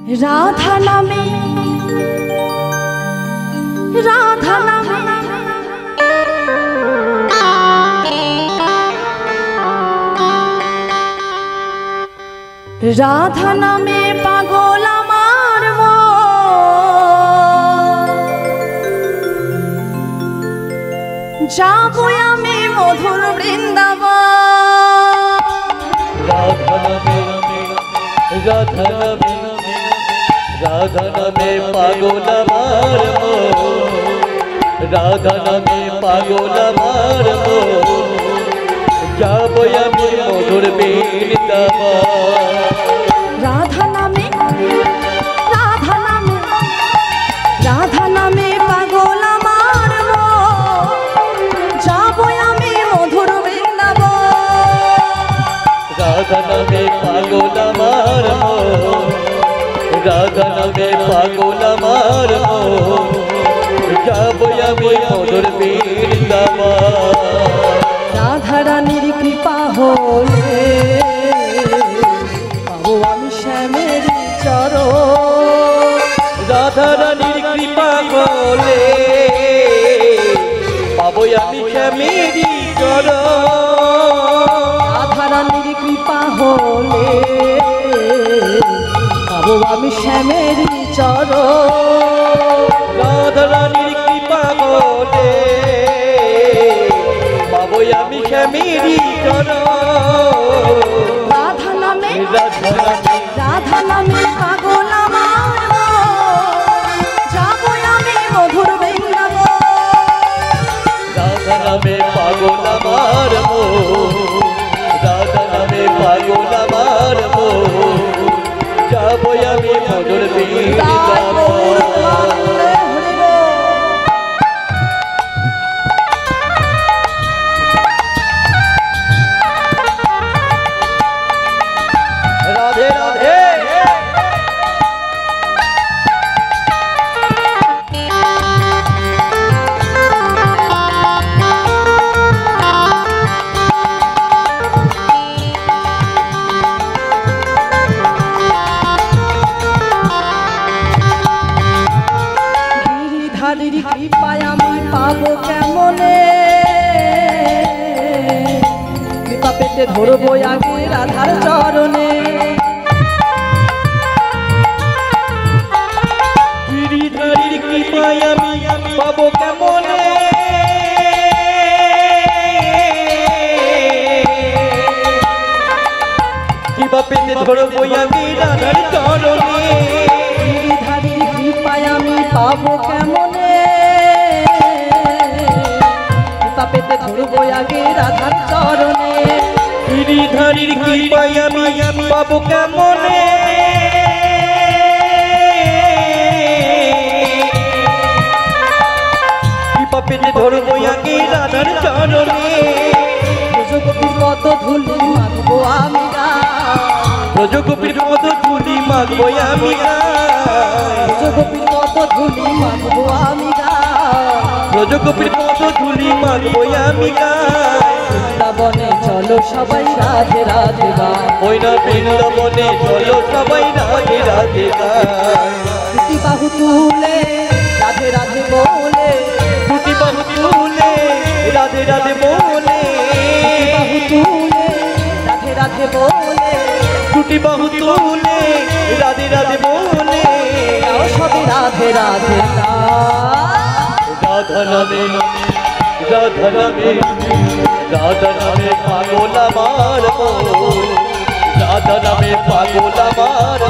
রাধা নামে রাধা নামে রাধা নামে পাগল আমার যাবো আমি মধুর বৃন্দাবন। রাধা নামে রাধা নামে পাগল আমার রাধা নামে পাগল আমার যাবো আমি মধুর বৃন্দাবন। রাধা নামে রাধা নামে রাধা নামে পাগল আমার যাবো আমি মধুর বৃন্দাবন। রাধা নামে পাগল আমার রাধা নামে পাগল আমার যাবো আমি মধুর বৃন্দাবন। রাধা রানীর কৃপা হলে পাবো আমি শ্যামের চরণ। রাধা রানীর কৃপা হলে পাবো আমি শ্যামের চরণ। রাধা রানীর কৃপা হলে পাবো আমি শ্যামের চরণ। রাধা রানীর কৃপা হলে পাবো আমি শ্যামের চরণ। রাধা নামে রাধা নামে রাধা নামে পাগল আমার যাবো আমি মধুর বৃন্দাবন। রাধা নামে পাগল আমার রাধা নামে পাগল আমার যাবো আমি মধুর বৃন্দাবন। রাধে রাধে গিরিধারীর কৃপায় আমি পাবো কেমনে কৃপা পেতে ধরবো আগে রাধার চরণে। গিরিধারীর কৃপায় আমি পাবো কেমনে কৃপা পেতে ধরবো আমি রাধার চরণে। গিরিধারীর কৃপায় আমি পাবো কেমনে কৃপা পেতে ধরবো আগে রাধার চরণে। গিরিধারীর কৃপায় আমি পাবো কেমনে কৃপা পেতে ধরবো আগে রাধার চরণে। ব্রজগোপীর কত ধুলি মাগবো আমি ব্রজগোপীর কত ধুলি মাগবো আমি ব্রজগোপীর কত ধুলি মাগবো আমি ব্রজগোপীর কত ধুলি মাগবো আমি বৃন্দাবনে চলো সবাই রাধে রাধে গায়। ওই না বৃন্দাবনে চলো সবাই রাধে রাধে গায়। দুটি বাহু তুলে রাধে রাধে বলে দুটি বাহু তুলে রাধে রাধে বলে বাহু তুলে রাধে রাধে বলে দুটি বাহু তুলে রাধে রাধে বলে তাও সবে রাধে রাধে রাধা নামে রাধা নামে রাধা নামে পাগল আমার রাধা নামে পাগল আমার